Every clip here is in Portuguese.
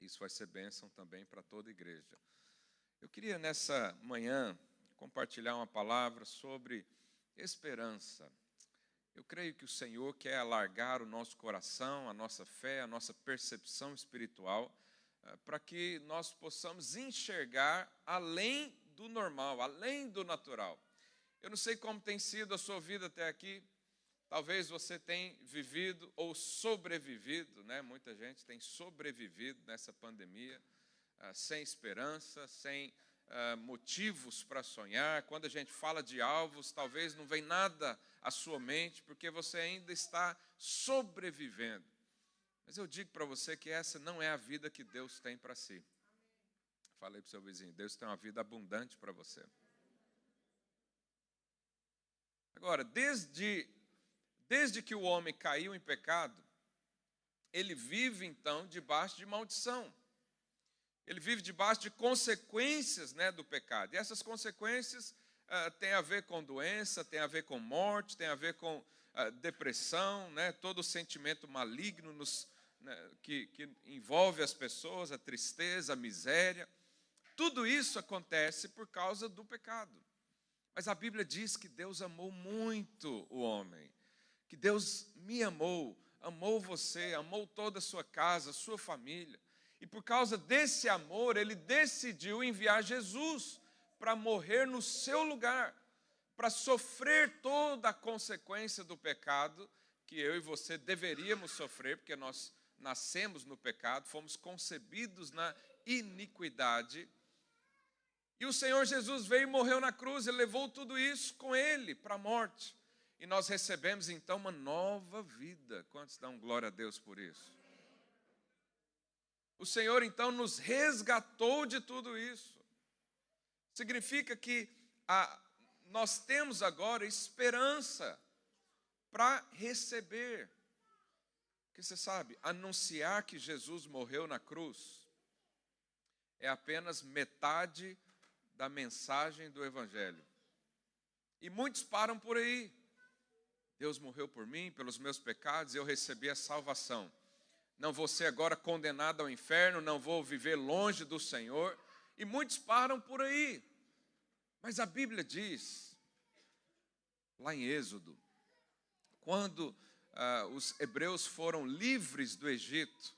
Isso vai ser bênção também para toda a igreja. Eu queria, nessa manhã, compartilhar uma palavra sobre esperança. Eu creio que o Senhor quer alargar o nosso coração, a nossa fé, a nossa percepção espiritual, para que nós possamos enxergar além do normal, além do natural. Eu não sei como tem sido a sua vida até aqui. Talvez você tenha vivido ou sobrevivido, né? Muita gente tem sobrevivido nessa pandemia, sem esperança, sem motivos para sonhar. Quando a gente fala de alvos, talvez não vem nada à sua mente, porque você ainda está sobrevivendo. Mas eu digo para você que essa não é a vida que Deus tem para si. Falei para o seu vizinho, Deus tem uma vida abundante para você. Agora, desde que o homem caiu em pecado, ele vive, então, debaixo de maldição. Ele vive debaixo de consequências, né, do pecado. E essas consequências têm a ver com doença, têm a ver com morte, têm a ver com depressão, né, todo o sentimento maligno que envolve as pessoas, a tristeza, a miséria. Tudo isso acontece por causa do pecado. Mas a Bíblia diz que Deus amou muito o homem, que Deus me amou, amou você, amou toda a sua casa, a sua família. E por causa desse amor, Ele decidiu enviar Jesus para morrer no seu lugar, para sofrer toda a consequência do pecado que eu e você deveríamos sofrer, porque nós nascemos no pecado, fomos concebidos na iniquidade. E o Senhor Jesus veio e morreu na cruz, Ele levou tudo isso com Ele para a morte. E nós recebemos então uma nova vida. Quantos dão glória a Deus por isso? O Senhor então nos resgatou de tudo isso. Significa que nós temos agora esperança para receber. Porque você sabe, anunciar que Jesus morreu na cruz é apenas metade da mensagem do Evangelho. E muitos param por aí. Deus morreu por mim, pelos meus pecados, e eu recebi a salvação. Não vou ser agora condenado ao inferno, não vou viver longe do Senhor. E muitos param por aí. Mas a Bíblia diz, lá em Êxodo, quando os hebreus foram livres do Egito,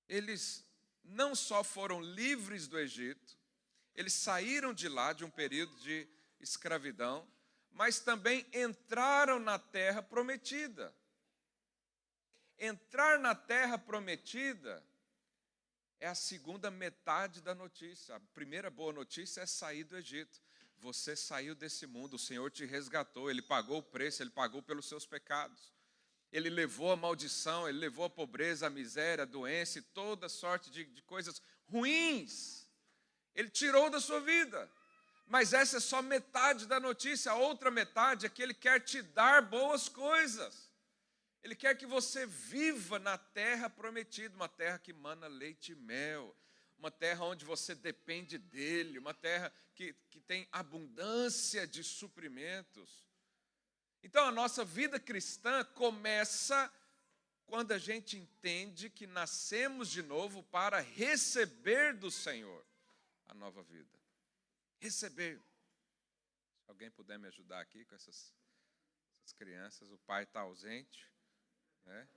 eles não só foram livres do Egito, eles saíram de lá de um período de escravidão, mas também entraram na terra prometida. Entrar na terra prometida é a segunda metade da notícia. A primeira boa notícia é sair do Egito. Você saiu desse mundo, o Senhor te resgatou, Ele pagou o preço, Ele pagou pelos seus pecados. Ele levou a maldição, Ele levou a pobreza, a miséria, a doença e toda sorte de coisas ruins. Ele tirou da sua vida. Mas essa é só metade da notícia. A outra metade é que Ele quer te dar boas coisas. Ele quer que você viva na terra prometida, uma terra que mana leite e mel, uma terra onde você depende dEle, uma terra que tem abundância de suprimentos. Então, a nossa vida cristã começa quando a gente entende que nascemos de novo para receber do Senhor a nova vida. Receber. Se alguém puder me ajudar aqui com essas crianças, o pai está ausente, né?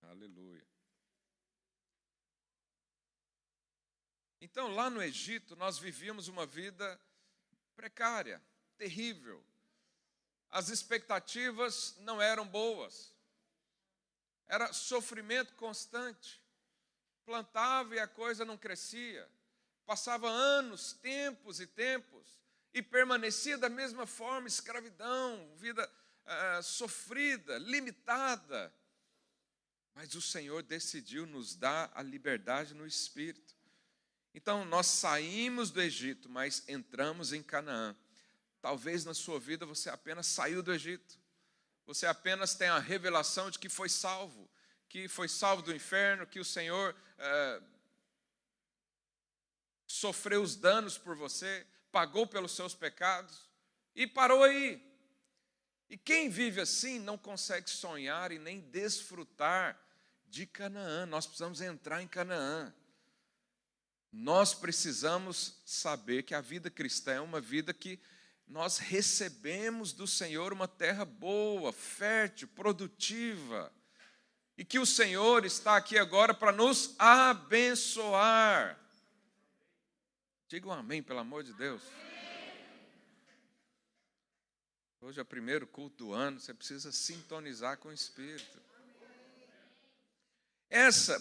Aleluia. Então, lá no Egito, nós vivíamos uma vida precária, terrível. As expectativas não eram boas. Era sofrimento constante. Plantava e a coisa não crescia. Passava anos, tempos e tempos, e permanecia da mesma forma, escravidão, vida sofrida, limitada. Mas o Senhor decidiu nos dar a liberdade no Espírito. Então, nós saímos do Egito, mas entramos em Canaã. Talvez na sua vida você apenas saiu do Egito. Você apenas tem a revelação de que foi salvo do inferno, que o Senhor sofreu os danos por você, pagou pelos seus pecados e parou aí. E quem vive assim não consegue sonhar e nem desfrutar de Canaã. Nós precisamos entrar em Canaã. Nós precisamos saber que a vida cristã é uma vida que nós recebemos do Senhor uma terra boa, fértil, produtiva. E que o Senhor está aqui agora para nos abençoar. Diga um amém, pelo amor de Deus. Hoje é o primeiro culto do ano, você precisa sintonizar com o Espírito.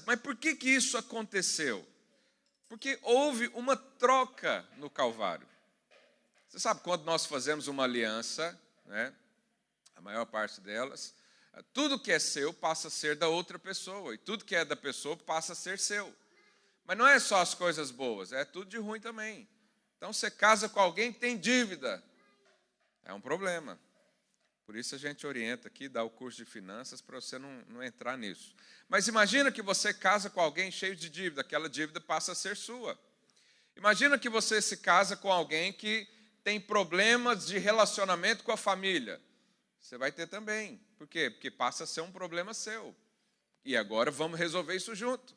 Mas por que isso aconteceu? Porque houve uma troca no Calvário. Você sabe, quando nós fazemos uma aliança, né, a maior parte delas, tudo que é seu passa a ser da outra pessoa, e tudo que é da pessoa passa a ser seu. Mas não é só as coisas boas, é tudo de ruim também. Então você casa com alguém que tem dívida, é um problema. Por isso a gente orienta aqui, dá o curso de finanças para você não entrar nisso. Mas imagina que você casa com alguém cheio de dívida, aquela dívida passa a ser sua. Imagina que você se casa com alguém que tem problemas de relacionamento com a família. Você vai ter também. Por quê? Porque passa a ser um problema seu. E agora vamos resolver isso junto.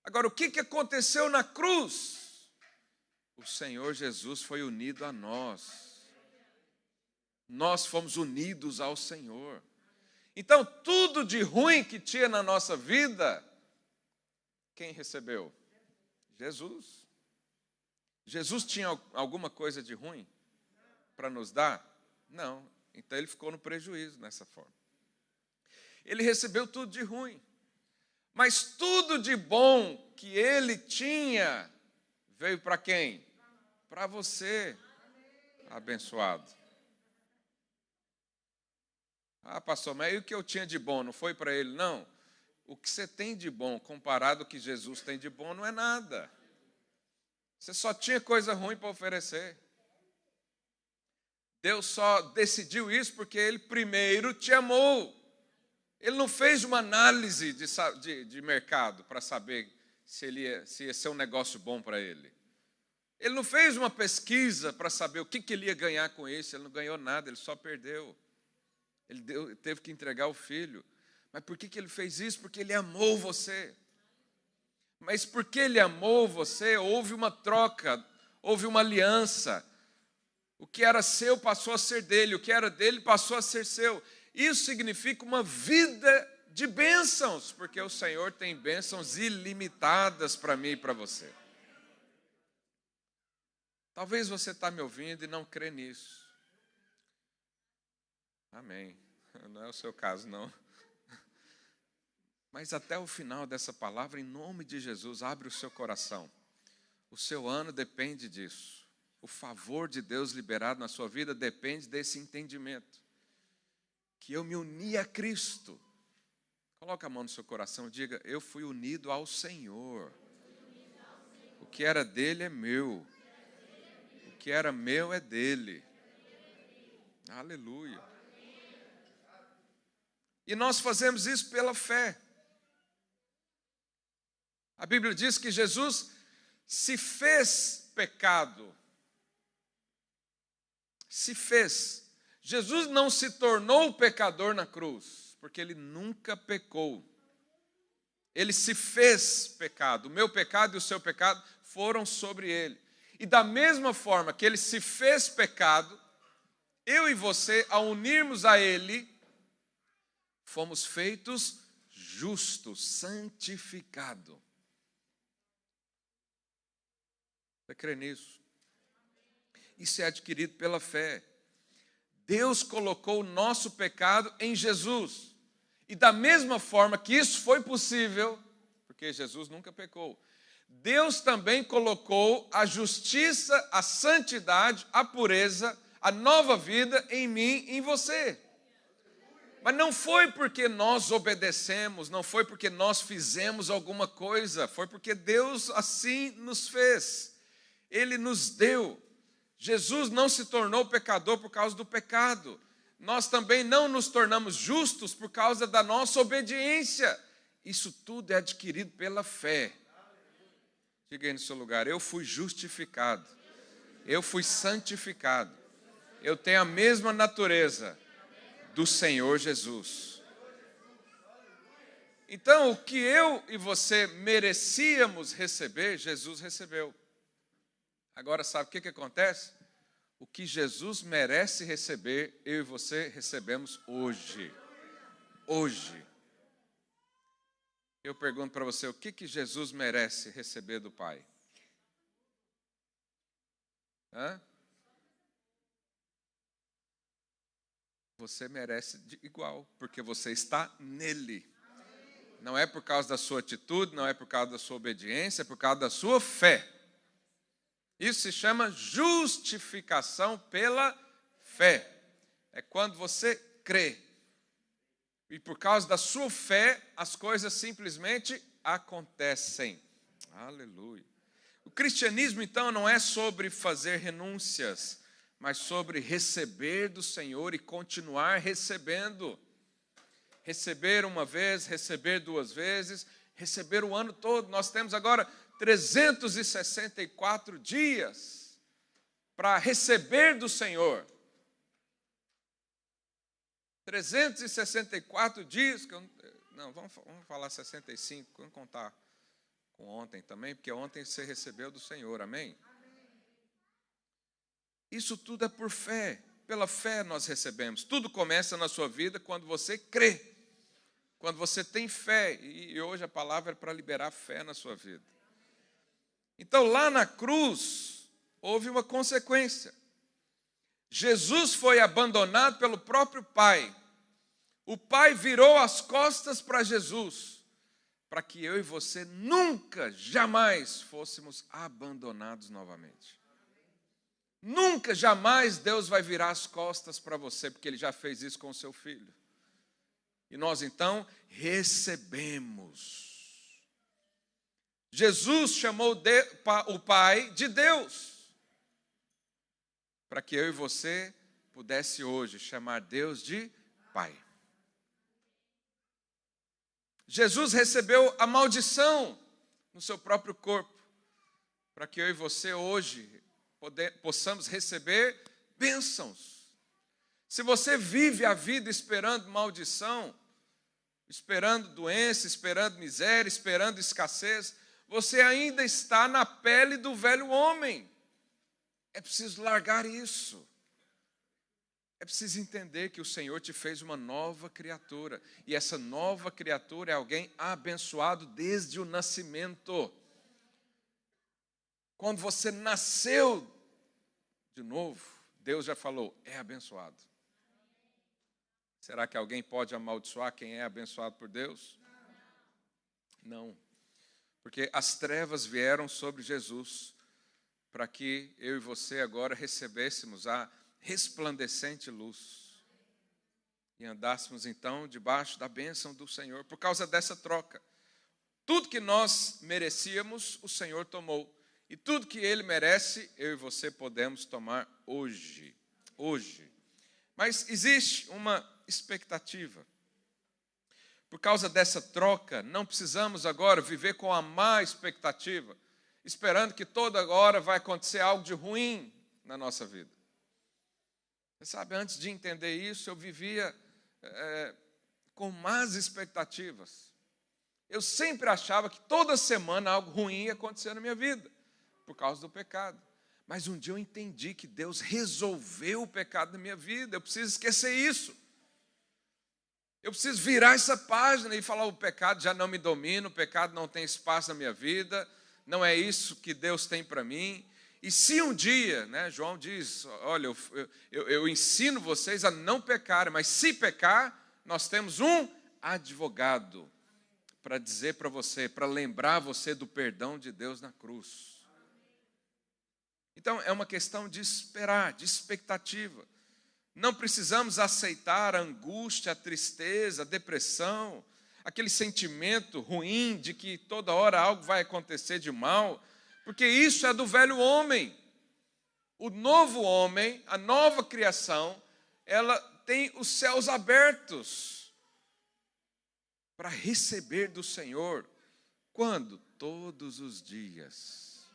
Agora, o que aconteceu na cruz? O Senhor Jesus foi unido a nós. Nós fomos unidos ao Senhor. Então, tudo de ruim que tinha na nossa vida, quem recebeu? Jesus. Jesus tinha alguma coisa de ruim para nos dar? Não. Então, ele ficou no prejuízo nessa forma. Ele recebeu tudo de ruim. Mas tudo de bom que ele tinha, veio para quem? Para você, abençoado. Ah, pastor, mas aí o que eu tinha de bom não foi para ele? Não. O que você tem de bom, comparado ao que Jesus tem de bom, não é nada. Você só tinha coisa ruim para oferecer. Deus só decidiu isso porque Ele primeiro te amou. Ele não fez uma análise de mercado para saber se ia ser um negócio bom para Ele. Ele não fez uma pesquisa para saber o que Ele ia ganhar com isso. Ele não ganhou nada, Ele só perdeu. Ele teve que entregar o filho. Mas por que Ele fez isso? Porque Ele amou você. Mas porque Ele amou você, houve uma troca, houve uma aliança. O que era seu passou a ser dele, o que era dele passou a ser seu. Isso significa uma vida de bênçãos, porque o Senhor tem bênçãos ilimitadas para mim e para você. Talvez você está me ouvindo e não crê nisso. Amém. Não é o seu caso, não. Mas até o final dessa palavra, em nome de Jesus, abre o seu coração. O seu ano depende disso. O favor de Deus liberado na sua vida depende desse entendimento. Que eu me uni a Cristo. Coloca a mão no seu coração e diga, eu fui unido ao Senhor. O que era dele é meu. O que era meu é dele. Aleluia. E nós fazemos isso pela fé. A Bíblia diz que Jesus se fez pecado. Se fez. Jesus não se tornou pecador na cruz, porque ele nunca pecou. Ele se fez pecado. O meu pecado e o seu pecado foram sobre ele. E da mesma forma que ele se fez pecado, eu e você, ao unirmos a ele, fomos feitos justos, santificados. Você crê nisso? Isso é adquirido pela fé. Deus colocou o nosso pecado em Jesus. E da mesma forma que isso foi possível, porque Jesus nunca pecou, Deus também colocou a justiça, a santidade, a pureza, a nova vida em mim e em você. Mas não foi porque nós obedecemos, não foi porque nós fizemos alguma coisa, foi porque Deus assim nos fez. Ele nos deu. Jesus não se tornou pecador por causa do pecado. Nós também não nos tornamos justos por causa da nossa obediência. Isso tudo é adquirido pela fé. Diga aí no seu lugar, eu fui justificado. Eu fui santificado. Eu tenho a mesma natureza do Senhor Jesus. Então, o que eu e você merecíamos receber, Jesus recebeu. Agora, sabe o que acontece? O que Jesus merece receber, eu e você recebemos hoje. Hoje. Eu pergunto para você, o que Jesus merece receber do Pai? Hã? Você merece igual, porque você está nele. Não é por causa da sua atitude, não é por causa da sua obediência, é por causa da sua fé. Isso se chama justificação pela fé. É quando você crê. E por causa da sua fé, as coisas simplesmente acontecem. Aleluia. O cristianismo, então, não é sobre fazer renúncias, mas sobre receber do Senhor e continuar recebendo. Receber uma vez, receber duas vezes, receber o ano todo. Nós temos agora 364 dias para receber do Senhor. 364 dias, vamos falar 65, vamos contar com ontem também, porque ontem você recebeu do Senhor, amém? Isso tudo é por fé, pela fé nós recebemos. Tudo começa na sua vida quando você crê, quando você tem fé, e hoje a palavra é para liberar fé na sua vida. Então lá na cruz, houve uma consequência. Jesus foi abandonado pelo próprio Pai. O Pai virou as costas para Jesus, para que eu e você nunca, jamais fôssemos abandonados novamente. Nunca, jamais Deus vai virar as costas para você, porque Ele já fez isso com o seu filho. E nós então recebemos. Jesus chamou o Pai de Deus, para que eu e você pudesse hoje chamar Deus de Pai. Jesus recebeu a maldição no seu próprio corpo, para que eu e você hoje possamos receber bênçãos. Se você vive a vida esperando maldição, esperando doença, esperando miséria, esperando escassez, você ainda está na pele do velho homem. É preciso largar isso. É preciso entender que o Senhor te fez uma nova criatura. E essa nova criatura é alguém abençoado desde o nascimento. Quando você nasceu de novo, Deus já falou, é abençoado. Será que alguém pode amaldiçoar quem é abençoado por Deus? Não. Porque as trevas vieram sobre Jesus, para que eu e você agora recebêssemos a resplandecente luz e andássemos então debaixo da bênção do Senhor, por causa dessa troca. Tudo que nós merecíamos, o Senhor tomou, e tudo que Ele merece, eu e você podemos tomar hoje. Hoje. Mas existe uma expectativa. Por causa dessa troca, não precisamos agora viver com a má expectativa, esperando que toda hora vai acontecer algo de ruim na nossa vida. Você sabe, antes de entender isso, eu vivia com más expectativas. Eu sempre achava que toda semana algo ruim ia acontecer na minha vida, por causa do pecado. Mas um dia eu entendi que Deus resolveu o pecado na minha vida. Eu preciso esquecer isso. Eu preciso virar essa página e falar, o pecado já não me domina, o pecado não tem espaço na minha vida, não é isso que Deus tem para mim. E se um dia, né, João diz, olha, eu ensino vocês a não pecarem, mas se pecar, nós temos um advogado para dizer para você, para lembrar você do perdão de Deus na cruz. Então, é uma questão de esperar, de expectativa. Não precisamos aceitar a angústia, a tristeza, a depressão, aquele sentimento ruim de que toda hora algo vai acontecer de mal, porque isso é do velho homem. O novo homem, a nova criação, ela tem os céus abertos para receber do Senhor. Quando? Todos os dias.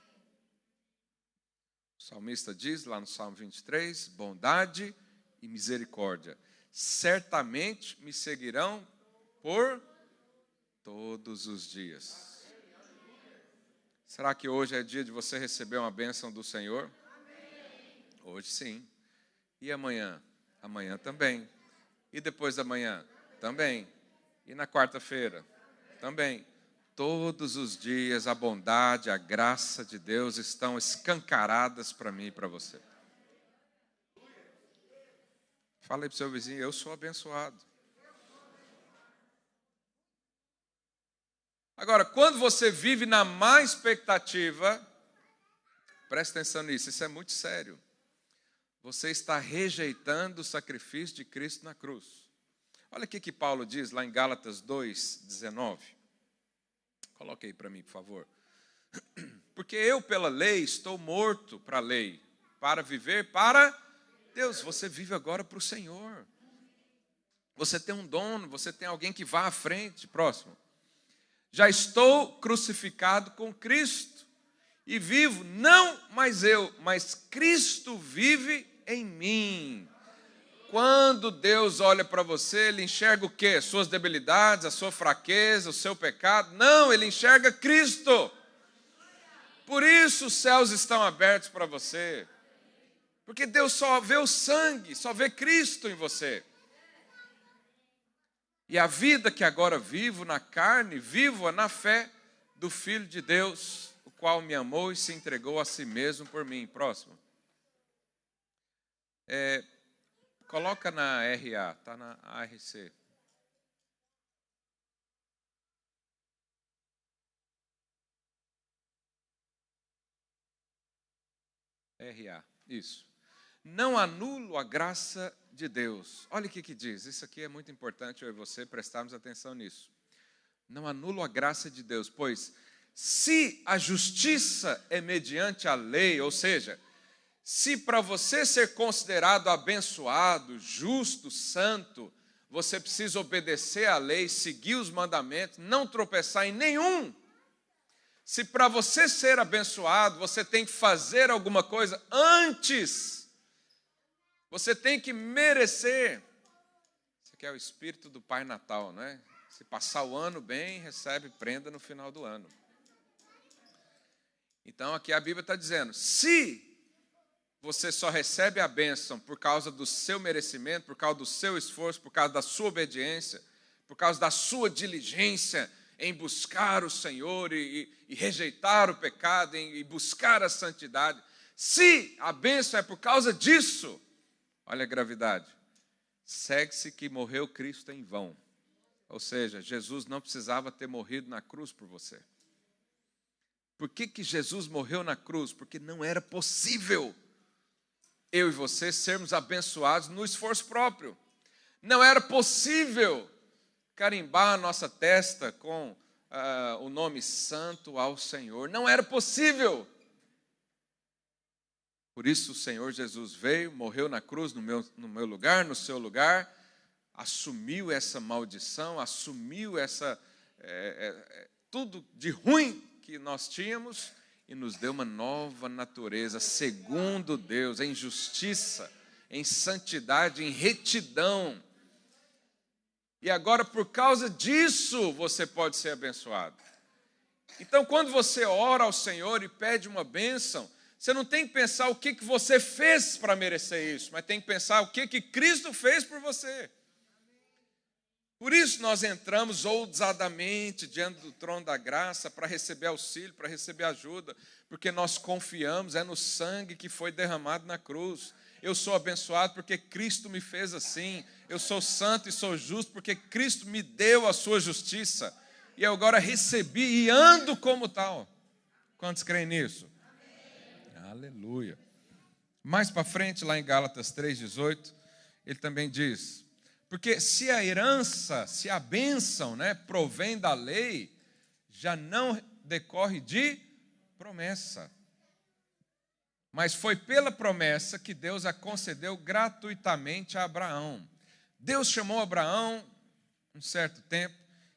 O salmista diz lá no Salmo 23, bondade e misericórdia certamente me seguirão por todos os dias. Será que hoje é dia de você receber uma bênção do Senhor? Hoje sim. E amanhã? Amanhã também. E depois da manhã? Também. E na quarta-feira? Também. Todos os dias a bondade, a graça de Deus estão escancaradas para mim e para você. Fala aí para o seu vizinho, eu sou abençoado. Agora, quando você vive na má expectativa, presta atenção nisso, isso é muito sério. Você está rejeitando o sacrifício de Cristo na cruz. Olha o que Paulo diz lá em Gálatas 2:19. Coloque aí para mim, por favor. Porque eu, pela lei, estou morto para a lei, para viver para Deus. Você vive agora para o Senhor. Você tem um dono, você tem alguém que vá à frente. Próximo. Já estou crucificado com Cristo e vivo, não mais eu, mas Cristo vive em mim. Quando Deus olha para você, Ele enxerga o quê? Suas debilidades, a sua fraqueza, o seu pecado? Não, Ele enxerga Cristo. Por isso os céus estão abertos para você. Porque Deus só vê o sangue, só vê Cristo em você. E a vida que agora vivo na carne, vivo-a na fé do Filho de Deus, o qual me amou e se entregou a si mesmo por mim. Próximo. Coloca na RA, está na ARC. RA, isso. Não anulo a graça de Deus. Olha o que diz. Isso aqui é muito importante eu e você prestarmos atenção nisso. Não anulo a graça de Deus, pois se a justiça é mediante a lei, ou seja, se para você ser considerado abençoado, justo, santo, você precisa obedecer à lei, seguir os mandamentos, não tropeçar em nenhum. Se para você ser abençoado, você tem que fazer alguma coisa antes, você tem que merecer. Isso aqui é o espírito do Pai Natal, não é? Se passar o ano bem, recebe prenda no final do ano. Então aqui a Bíblia está dizendo, se você só recebe a bênção por causa do seu merecimento, por causa do seu esforço, por causa da sua obediência, por causa da sua diligência em buscar o Senhor e rejeitar o pecado, e buscar a santidade. Se a bênção é por causa disso, olha a gravidade, segue-se que morreu Cristo em vão. Ou seja, Jesus não precisava ter morrido na cruz por você. Por que Jesus morreu na cruz? Porque não era possível eu e você sermos abençoados no esforço próprio. Não era possível carimbar a nossa testa com o nome santo ao Senhor. Não era possível. Por isso o Senhor Jesus veio, morreu na cruz no meu lugar, no seu lugar, assumiu essa maldição, assumiu tudo de ruim que nós tínhamos e nos deu uma nova natureza, segundo Deus, em justiça, em santidade, em retidão. E agora, por causa disso, você pode ser abençoado. Então, quando você ora ao Senhor e pede uma bênção, você não tem que pensar o que você fez para merecer isso, mas tem que pensar o que Cristo fez por você. Por isso nós entramos ousadamente diante do trono da graça para receber auxílio, para receber ajuda, porque nós confiamos, é no sangue que foi derramado na cruz. Eu sou abençoado porque Cristo me fez assim. Eu sou santo e sou justo porque Cristo me deu a sua justiça. E eu agora recebi e ando como tal. Quantos creem nisso? Amém. Aleluia. Mais para frente, lá em Gálatas 3,18, ele também diz, porque se a herança, se a bênção, provém da lei, já não decorre de promessa. Mas foi pela promessa que Deus a concedeu gratuitamente a Abraão. Deus chamou Abraão um certo tempo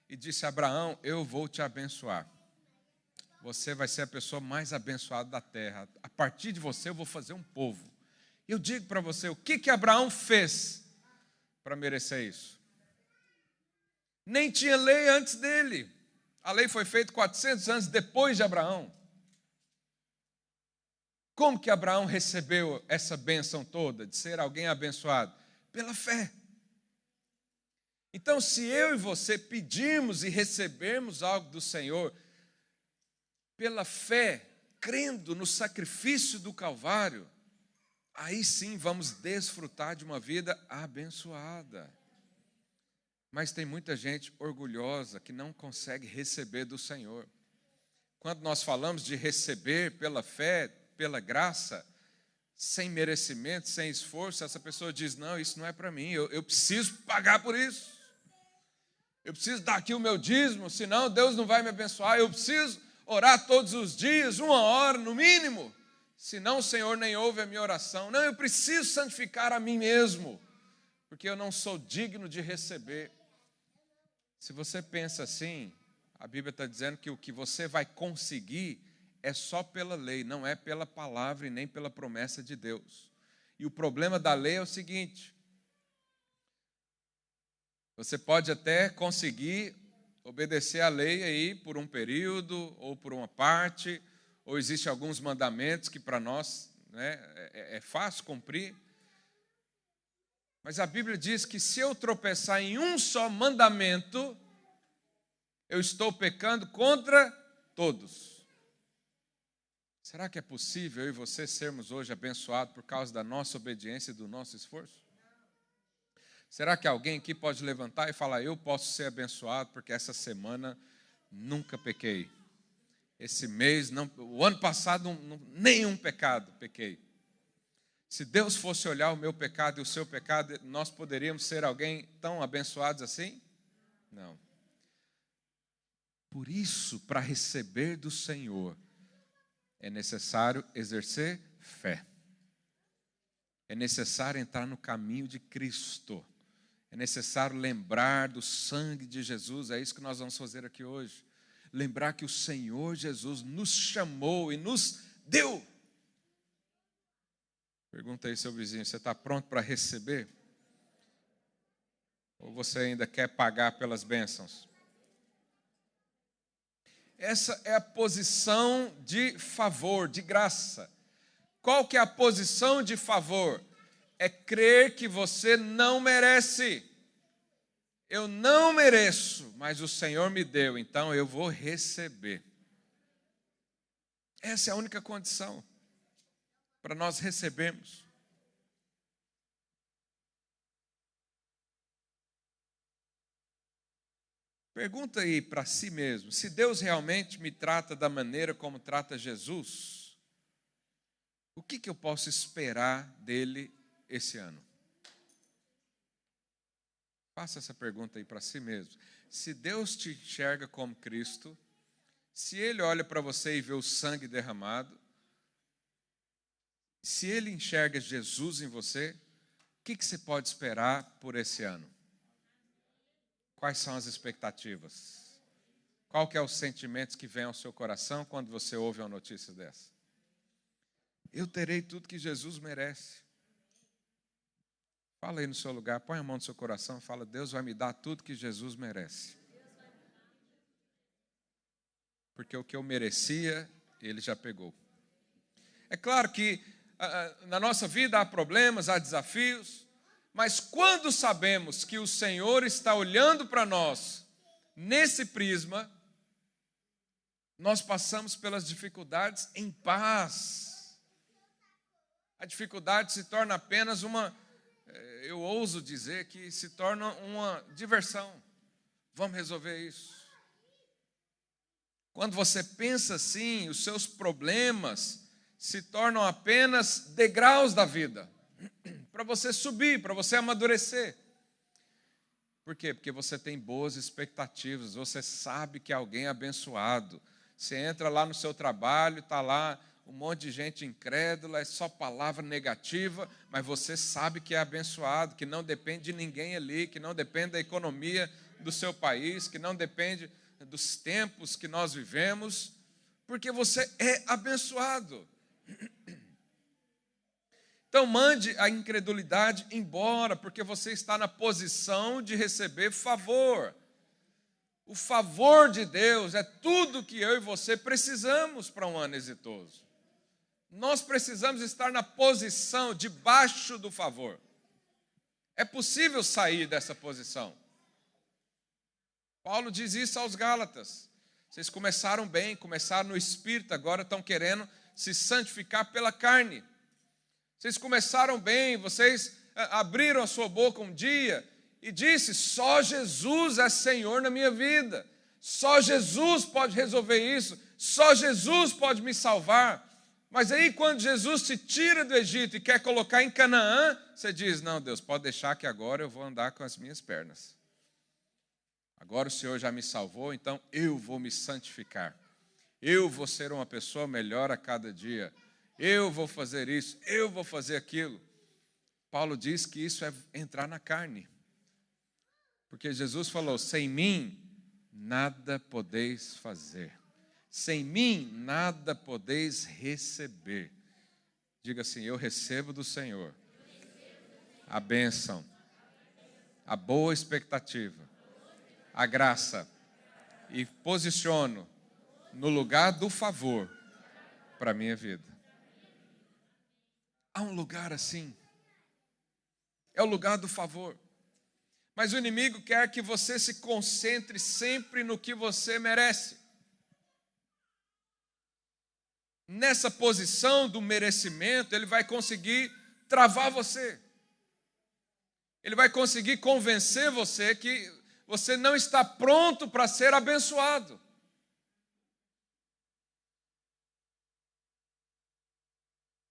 e disse a Abraão, eu vou te abençoar. Você vai ser a pessoa mais abençoada da terra. A partir de você eu vou fazer um povo. Eu digo para você, o que Abraão fez para merecer isso. Nem tinha lei antes dele. A lei foi feita 400 anos depois de Abraão. Como que Abraão recebeu essa bênção toda, de ser alguém abençoado? Pela fé. Então, se eu e você pedirmos e recebermos algo do Senhor, pela fé, crendo no sacrifício do Calvário, aí sim vamos desfrutar de uma vida abençoada. Mas tem muita gente orgulhosa que não consegue receber do Senhor. Quando nós falamos de receber pela fé, pela graça, sem merecimento, sem esforço, essa pessoa diz, não, isso não é para mim, eu preciso pagar por isso. Eu preciso dar aqui o meu dízimo, senão Deus não vai me abençoar. Eu preciso orar todos os dias, 1 hora no mínimo, senão o Senhor nem ouve a minha oração. Não, eu preciso santificar a mim mesmo, porque eu não sou digno de receber. Se você pensa assim, a Bíblia está dizendo que o que você vai conseguir é só pela lei, não é pela palavra e nem pela promessa de Deus. E o problema da lei é o seguinte: você pode até conseguir obedecer à lei aí por um período ou por uma parte, ou existem alguns mandamentos que para nós, né, é fácil cumprir. Mas a Bíblia diz que se eu tropeçar em um só mandamento, eu estou pecando contra todos. Será que é possível eu e você sermos hoje abençoados por causa da nossa obediência e do nosso esforço? Será que alguém aqui pode levantar e falar, eu posso ser abençoado porque essa semana nunca pequei? Esse mês, não, o ano passado, nenhum pecado pequei. Se Deus fosse olhar o meu pecado e o seu pecado, nós poderíamos ser alguém tão abençoados assim? Não. Por isso, para receber do Senhor, é necessário exercer fé. É necessário entrar no caminho de Cristo. É necessário lembrar do sangue de Jesus. É isso que nós vamos fazer aqui hoje. Lembrar que o Senhor Jesus nos chamou e nos deu. Pergunta aí, seu vizinho, você está pronto para receber? Ou você ainda quer pagar pelas bênçãos? Essa é a posição de favor, de graça. Qual que é a posição de favor? É crer que você não merece. Eu não mereço, mas o Senhor me deu, então eu vou receber. Essa é a única condição para nós recebermos. Pergunta aí para si mesmo, se Deus realmente me trata da maneira como trata Jesus, o que eu posso esperar dele esse ano? Faça essa pergunta aí para si mesmo. Se Deus te enxerga como Cristo, se Ele olha para você e vê o sangue derramado, se Ele enxerga Jesus em você, o que você pode esperar por esse ano? Quais são as expectativas? Qual que é os sentimentos que vêm ao seu coração quando você ouve uma notícia dessa? Eu terei tudo que Jesus merece. Fala aí no seu lugar, põe a mão no seu coração e fala, Deus vai me dar tudo que Jesus merece. Porque o que eu merecia, Ele já pegou. É claro que na nossa vida há problemas, há desafios, mas quando sabemos que o Senhor está olhando para nós nesse prisma, nós passamos pelas dificuldades em paz. A dificuldade se torna apenas eu ouso dizer que se torna uma diversão. Vamos resolver isso. Quando você pensa assim, os seus problemas se tornam apenas degraus da vida, para você subir, para você amadurecer. Por quê? Porque você tem boas expectativas, você sabe que alguém é abençoado. Você entra lá no seu trabalho, está lá um monte de gente incrédula, é só palavra negativa, mas você sabe que é abençoado, que não depende de ninguém ali, que não depende da economia do seu país, que não depende dos tempos que nós vivemos, porque você é abençoado. Então mande a incredulidade embora, porque você está na posição de receber favor. O favor de Deus é tudo que eu e você precisamos para um ano exitoso. Nós precisamos estar na posição debaixo do favor. É possível sair dessa posição. Paulo diz isso aos Gálatas. Vocês começaram bem, começaram no Espírito, agora estão querendo se santificar pela carne. Vocês começaram bem, vocês abriram a sua boca um dia e disse: só Jesus é Senhor na minha vida. Só Jesus pode resolver isso. Só Jesus pode me salvar. Mas aí quando Jesus te tira do Egito e quer colocar em Canaã, você diz: não, Deus, pode deixar que agora eu vou andar com as minhas pernas. Agora o Senhor já me salvou, então eu vou me santificar. Eu vou ser uma pessoa melhor a cada dia. Eu vou fazer isso, eu vou fazer aquilo. Paulo diz que isso é entrar na carne. Porque Jesus falou: sem mim nada podeis fazer. Sem mim nada podeis receber. Diga assim: eu recebo do Senhor a bênção, a boa expectativa, a graça, e posiciono no lugar do favor para a minha vida. Há um lugar assim. É o lugar do favor. Mas o inimigo quer que você se concentre sempre no que você merece. Nessa posição do merecimento, ele vai conseguir travar você. Ele vai conseguir convencer você que você não está pronto para ser abençoado.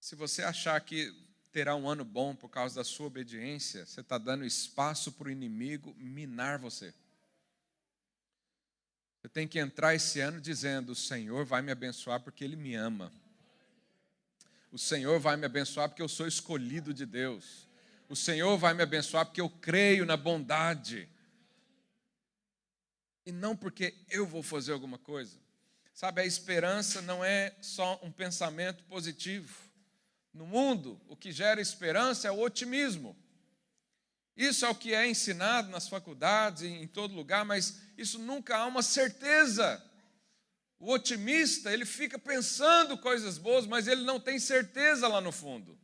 Se você achar que terá um ano bom por causa da sua obediência, você está dando espaço para o inimigo minar você. Você tem que entrar esse ano dizendo: o Senhor vai me abençoar porque Ele me ama. O Senhor vai me abençoar porque eu sou escolhido de Deus. O Senhor vai me abençoar porque eu creio na bondade. E não porque eu vou fazer alguma coisa. Sabe, a esperança não é só um pensamento positivo. No mundo, o que gera esperança é o otimismo. Isso é o que é ensinado nas faculdades e em todo lugar, mas isso nunca há uma certeza. O otimista, ele fica pensando coisas boas, mas ele não tem certeza lá no fundo.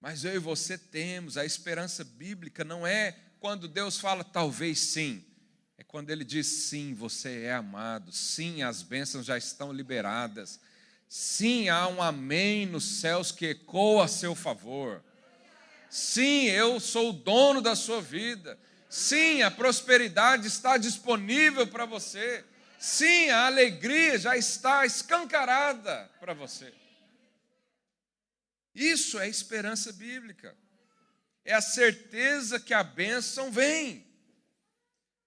Mas eu e você temos. A esperança bíblica não é quando Deus fala talvez sim. É quando Ele diz sim, você é amado. Sim, as bênçãos já estão liberadas. Sim, há um amém nos céus que ecoa a seu favor. Sim, eu sou o dono da sua vida. Sim, a prosperidade está disponível para você. Sim, a alegria já está escancarada para você. Isso é esperança bíblica. É a certeza que a bênção vem.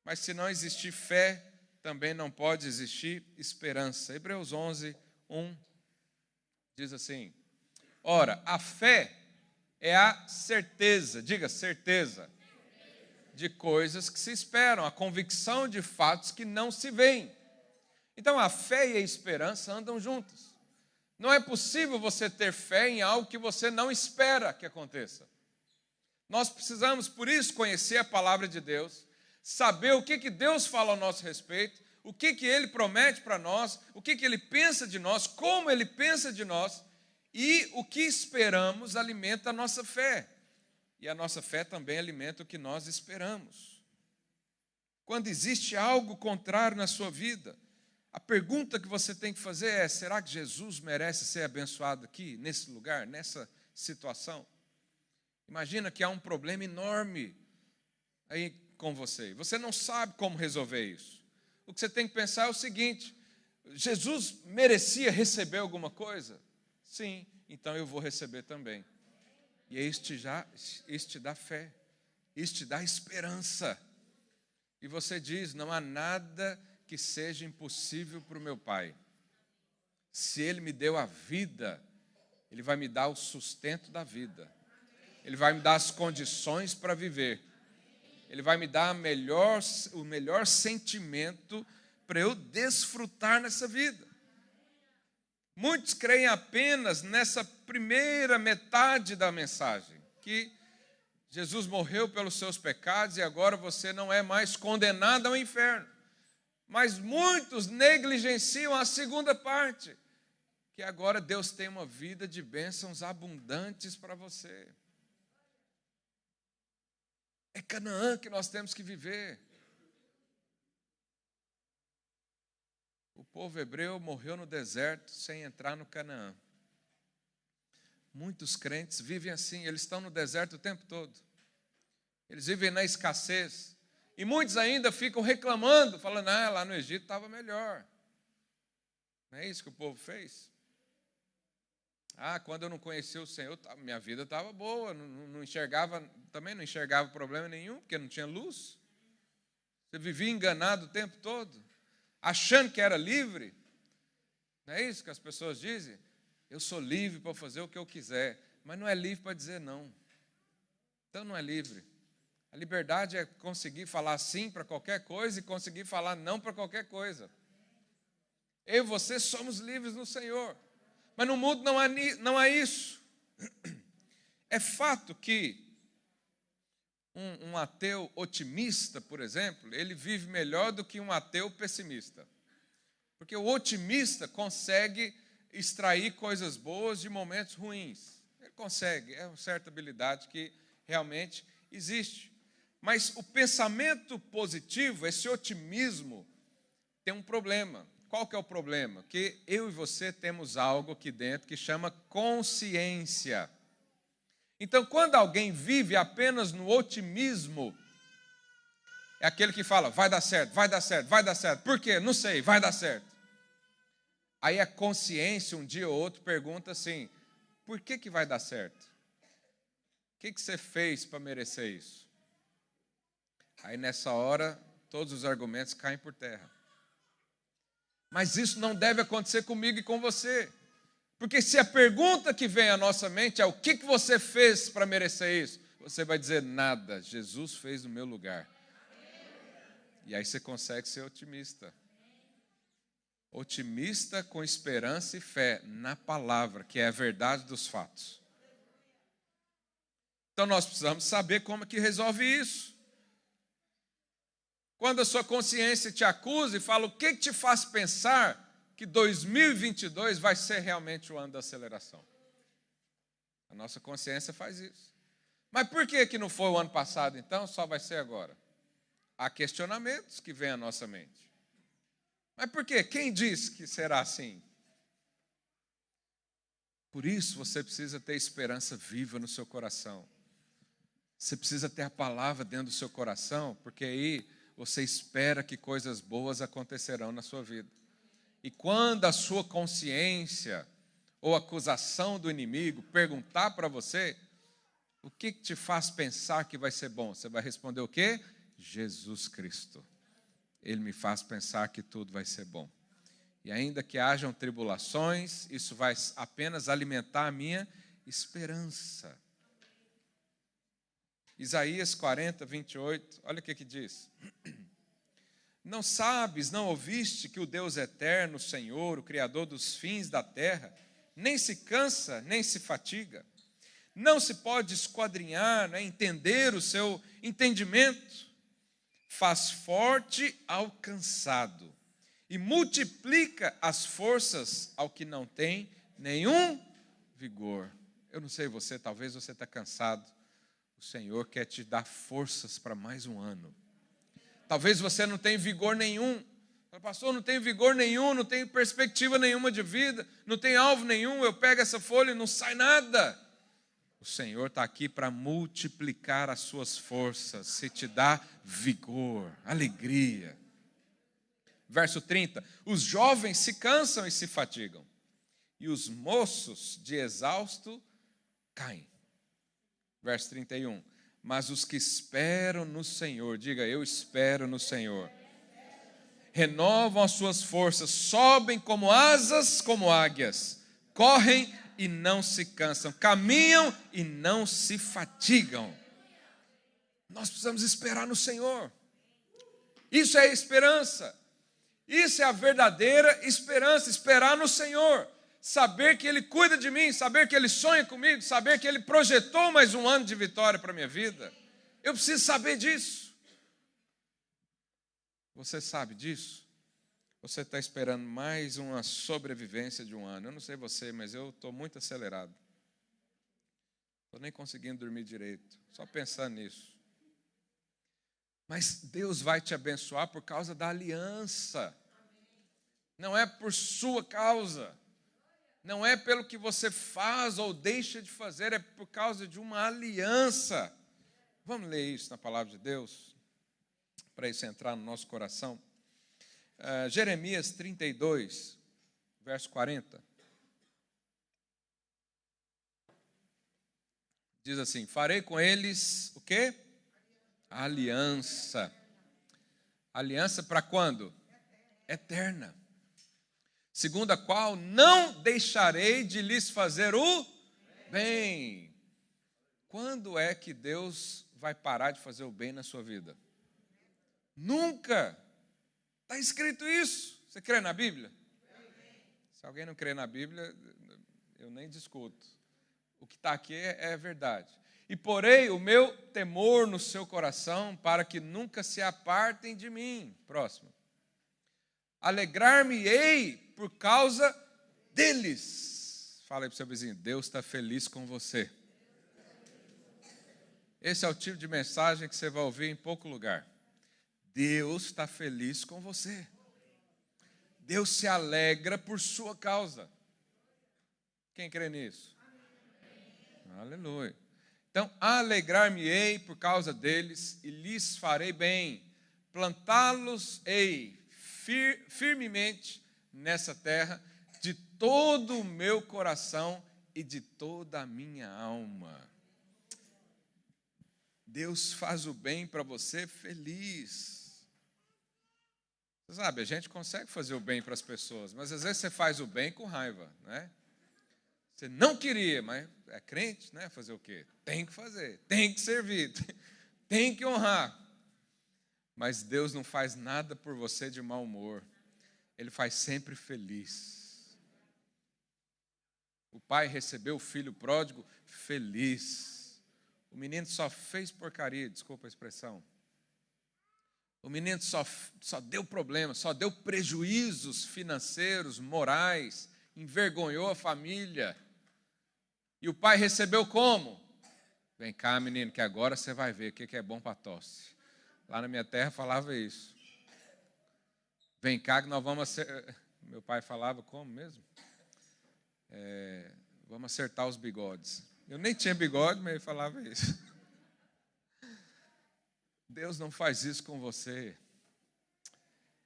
Mas se não existir fé, também não pode existir esperança. Hebreus 11, 1 diz assim: ora, a fé é a certeza, diga certeza, de coisas que se esperam, a convicção de fatos que não se veem. Então a fé e a esperança andam juntas. Não é possível você ter fé em algo que você não espera que aconteça. Nós precisamos, por isso, conhecer a palavra de Deus, saber o que Deus fala ao nosso respeito, o que Ele promete para nós, o que Ele pensa de nós, como Ele pensa de nós, e o que esperamos alimenta a nossa fé. E a nossa fé também alimenta o que nós esperamos. Quando existe algo contrário na sua vida, a pergunta que você tem que fazer é: será que Jesus merece ser abençoado aqui, nesse lugar, nessa situação? Imagina que há um problema enorme aí com você. Você não sabe como resolver isso. O que você tem que pensar é o seguinte: Jesus merecia receber alguma coisa? Sim, então eu vou receber também. E isso te dá fé, isso te dá esperança. E você diz: não há nada que seja impossível para o meu Pai. Se Ele me deu a vida, Ele vai me dar o sustento da vida. Ele vai me dar as condições para viver. Ele vai me dar o melhor sentimento para eu desfrutar nessa vida. Muitos creem apenas nessa primeira metade da mensagem, que Jesus morreu pelos seus pecados e agora você não é mais condenado ao inferno. Mas muitos negligenciam a segunda parte, que agora Deus tem uma vida de bênçãos abundantes para você. É Canaã que nós temos que viver. O povo hebreu morreu no deserto sem entrar no Canaã. Muitos crentes vivem assim, eles estão no deserto o tempo todo. Eles vivem na escassez. E muitos ainda ficam reclamando, falando, lá no Egito estava melhor. Não é isso que o povo fez? Quando eu não conhecia o Senhor, minha vida estava boa, não enxergava, também não enxergava problema nenhum, porque não tinha luz. Você vivia enganado o tempo todo, achando que era livre. Não é isso que as pessoas dizem? Eu sou livre para fazer o que eu quiser, mas não é livre para dizer não. Então não é livre. A liberdade é conseguir falar sim para qualquer coisa e conseguir falar não para qualquer coisa. Eu e você somos livres no Senhor. Mas no mundo não há isso. É fato que um ateu otimista, por exemplo, ele vive melhor do que um ateu pessimista. Porque o otimista consegue extrair coisas boas de momentos ruins. Ele consegue, é uma certa habilidade que realmente existe. Mas o pensamento positivo, esse otimismo, tem um problema. Qual que é o problema? Que eu e você temos algo aqui dentro que chama consciência. Então, quando alguém vive apenas no otimismo, é aquele que fala, vai dar certo, vai dar certo, vai dar certo. Por quê? Não sei, vai dar certo. Aí a consciência, um dia ou outro, pergunta assim, por que vai dar certo? O que você fez para merecer isso? Aí nessa hora, todos os argumentos caem por terra. Mas isso não deve acontecer comigo e com você. Porque se a pergunta que vem à nossa mente é o que você fez para merecer isso? Você vai dizer nada, Jesus fez no meu lugar. E aí você consegue ser otimista. Otimista com esperança e fé na palavra, que é a verdade dos fatos. Então nós precisamos saber como é que resolve isso. Quando a sua consciência te acusa e fala o que te faz pensar que 2022 vai ser realmente o ano da aceleração. A nossa consciência faz isso. Mas por que não foi o ano passado, então, só vai ser agora? Há questionamentos que vêm à nossa mente. Mas por quê? Quem diz que será assim? Por isso você precisa ter esperança viva no seu coração. Você precisa ter a palavra dentro do seu coração, porque aí você espera que coisas boas acontecerão na sua vida. E quando a sua consciência ou acusação do inimigo perguntar para você, o que te faz pensar que vai ser bom? Você vai responder o quê? Jesus Cristo. Ele me faz pensar que tudo vai ser bom. E ainda que hajam tribulações, isso vai apenas alimentar a minha esperança. Isaías 40, 28, olha o que diz. Não sabes, não ouviste que o Deus eterno, o Senhor, o Criador dos fins da terra, nem se cansa, nem se fatiga. Não se pode esquadrinhar, entender o seu entendimento. Faz forte ao cansado e multiplica as forças ao que não tem nenhum vigor. Eu não sei você, talvez você está cansado. O Senhor quer te dar forças para mais um ano. Talvez você não tenha vigor nenhum. Pastor, não tenho vigor nenhum, não tenho perspectiva nenhuma de vida, não tenho alvo nenhum, eu pego essa folha e não sai nada. O Senhor está aqui para multiplicar as suas forças, se te dá vigor, alegria. Verso 30, os jovens se cansam e se fatigam, e os moços de exausto caem. Verso 31, mas os que esperam no Senhor, diga, eu espero no Senhor, renovam as suas forças, sobem como asas, como águias, correm e não se cansam, caminham e não se fatigam. Nós precisamos esperar no Senhor. Isso é esperança. Isso é a verdadeira esperança, esperar no Senhor. saber que Ele cuida de mim, saber que Ele sonha comigo, saber que Ele projetou mais um ano de vitória para a minha vida. Eu preciso saber disso. Você sabe disso? Você está esperando mais uma sobrevivência de um ano. Eu não sei você, mas eu estou muito acelerado. Estou nem conseguindo dormir direito, só pensando nisso. Mas Deus vai te abençoar por causa da aliança. Não é por sua causa. Não é pelo que você faz ou deixa de fazer, é por causa de uma aliança. Vamos ler isso na palavra de Deus, para isso entrar no nosso coração. Jeremias 32, verso 40. Diz assim: farei com eles o quê? Aliança. Aliança para quando? Eterna. Segundo a qual não deixarei de lhes fazer o bem. Quando é que Deus vai parar de fazer o bem na sua vida? Nunca. Está escrito isso. Você crê na Bíblia? Se alguém não crê na Bíblia, eu nem discuto. O que está aqui é verdade. E porei o meu temor no seu coração para que nunca se apartem de mim. Próximo. Alegrar-me-ei por causa deles. Fala aí para o seu vizinho, Deus está feliz com você. Esse é o tipo de mensagem que você vai ouvir em pouco lugar. Deus está feliz com você. Deus se alegra por sua causa. Quem crê nisso? Aleluia. Então, alegrar-me-ei por causa deles e lhes farei bem. Plantá-los-ei firmemente nessa terra de todo o meu coração e de toda a minha alma. Deus faz o bem para você feliz. Você sabe, a gente consegue fazer o bem para as pessoas, mas às vezes você faz o bem com raiva, né? Você não queria, mas é crente, né? Fazer o quê? Tem que fazer, tem que servir, tem que honrar. Mas Deus não faz nada por você de mau humor. Ele faz sempre feliz. O pai recebeu o filho pródigo feliz. O menino só fez porcaria, desculpa a expressão. O menino só deu problema, só deu prejuízos financeiros, morais, envergonhou a família. E o pai recebeu como? Vem cá, menino, que agora você vai ver o que é bom para tosse. Lá na minha terra falava isso. Vem cá que nós vamos meu pai falava como mesmo? Vamos acertar os bigodes. Eu nem tinha bigode, mas ele falava isso. Deus não faz isso com você.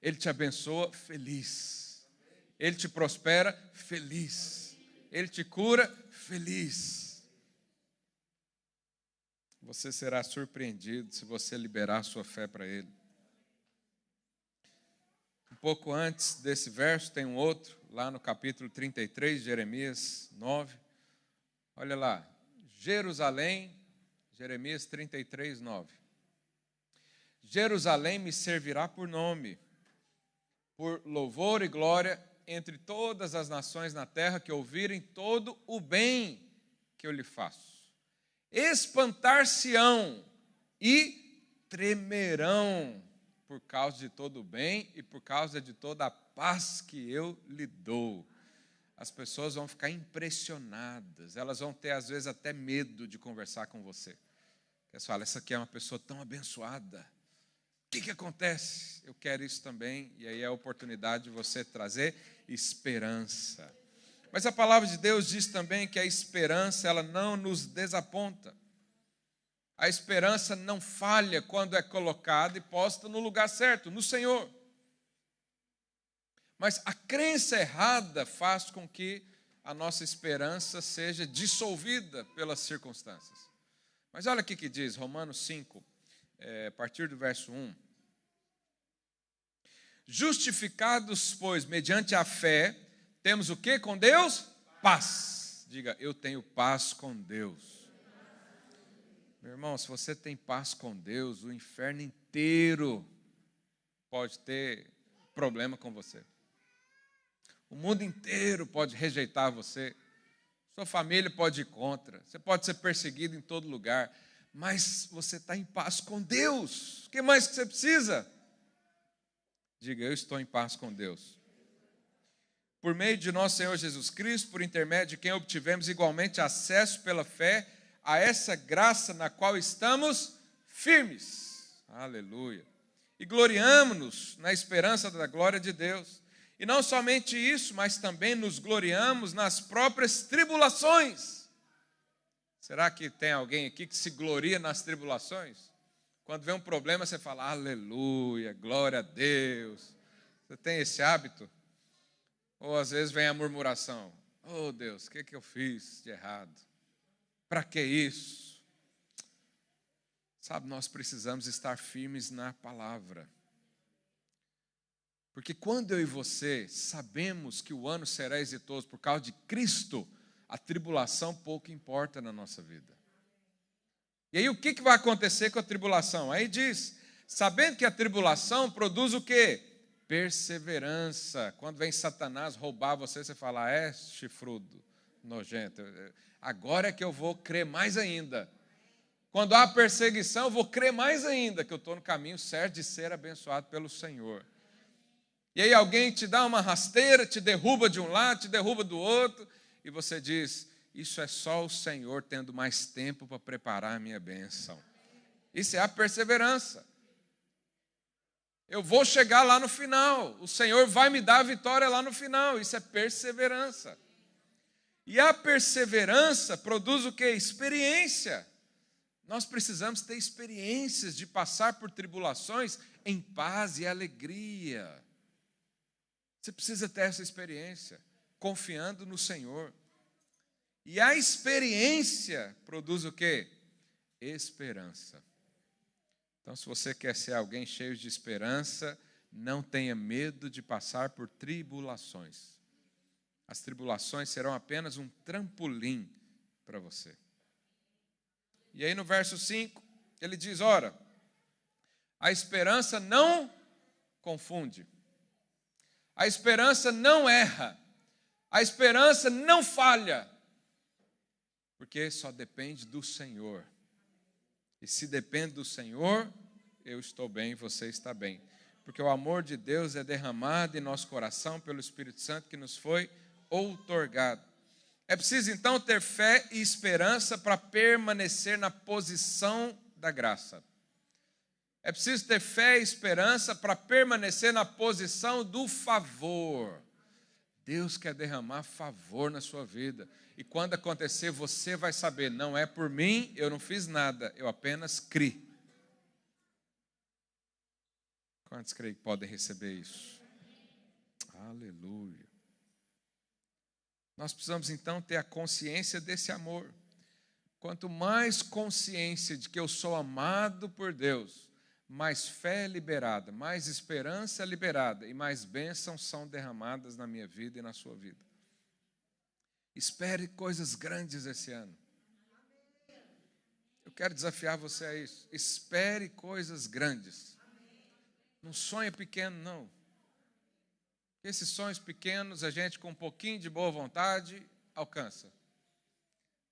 Ele te abençoa feliz. Ele te prospera feliz. Ele te cura feliz. Você será surpreendido se você liberar sua fé para Ele. Um pouco antes desse verso tem um outro, lá no capítulo 33 de Jeremias 9. Olha lá, Jerusalém, Jeremias 33, 9. Jerusalém me servirá por nome, por louvor e glória entre todas as nações na terra que ouvirem todo o bem que eu lhe faço. Espantar-se-ão e tremerão por causa de todo o bem e por causa de toda a paz que eu lhe dou. As pessoas vão ficar impressionadas, elas vão ter às vezes até medo de conversar com você. Elas falam, essa aqui é uma pessoa tão abençoada. O que acontece? Eu quero isso também, e aí é a oportunidade de você trazer esperança. Mas a palavra de Deus diz também que a esperança, ela não nos desaponta. A esperança não falha quando é colocada e posta no lugar certo, no Senhor. Mas a crença errada faz com que a nossa esperança seja dissolvida pelas circunstâncias. Mas olha o que diz Romanos 5, a partir do verso 1. Justificados, pois, mediante a fé, temos o que com Deus? Paz. Diga, eu tenho paz com Deus. Meu irmão, se você tem paz com Deus, o inferno inteiro pode ter problema com você. O mundo inteiro pode rejeitar você. Sua família pode ir contra. Você pode ser perseguido em todo lugar. Mas você está em paz com Deus. O que mais que você precisa? Diga, eu estou em paz com Deus. Por meio de nosso Senhor Jesus Cristo, por intermédio de quem obtivemos igualmente acesso pela fé a essa graça na qual estamos firmes. Aleluia. E gloriamo-nos na esperança da glória de Deus. E não somente isso, mas também nos gloriamos nas próprias tribulações. Será que tem alguém aqui que se gloria nas tribulações? Quando vem um problema, você fala, aleluia, glória a Deus. Você tem esse hábito? Ou às vezes vem a murmuração, oh Deus, o que eu fiz de errado? Para que isso? Sabe, nós precisamos estar firmes na palavra. Porque quando eu e você sabemos que o ano será exitoso por causa de Cristo, a tribulação pouco importa na nossa vida. E aí o que vai acontecer com a tribulação? Aí diz, sabendo que a tribulação produz o quê? Perseverança. Quando vem Satanás roubar você, você fala, chifrudo, nojento. Agora é que eu vou crer mais ainda. Quando há perseguição, eu vou crer mais ainda que eu estou no caminho certo de ser abençoado pelo Senhor. E aí alguém te dá uma rasteira, te derruba de um lado, te derruba do outro, e você diz, isso é só o Senhor tendo mais tempo para preparar a minha bênção. Isso é a perseverança. Eu vou chegar lá no final, o Senhor vai me dar a vitória lá no final, isso é perseverança. E a perseverança produz o quê? Experiência. Nós precisamos ter experiências de passar por tribulações em paz e alegria. Você precisa ter essa experiência, confiando no Senhor. E a experiência produz o quê? Esperança. Então, se você quer ser alguém cheio de esperança, não tenha medo de passar por tribulações. As tribulações serão apenas um trampolim para você. E aí no verso 5, ele diz, ora, a esperança não confunde. A esperança não erra. A esperança não falha. Porque só depende do Senhor. E se depende do Senhor, eu estou bem, você está bem. Porque o amor de Deus é derramado em nosso coração pelo Espírito Santo que nos foi outorgado. É preciso então ter fé e esperança para permanecer na posição da graça. É preciso ter fé e esperança para permanecer na posição do favor. Deus quer derramar favor na sua vida. E quando acontecer, você vai saber, não é por mim, eu não fiz nada, eu apenas criei. Quantos creem que podem receber isso? Aleluia. Nós precisamos então ter a consciência desse amor. Quanto mais consciência de que eu sou amado por Deus, mais fé é liberada, mais esperança é liberada e mais bênçãos são derramadas na minha vida e na sua vida. Espere coisas grandes esse ano. Eu quero desafiar você a isso. Espere coisas grandes. Não sonhe pequeno, não. Esses sonhos pequenos a gente com um pouquinho de boa vontade alcança.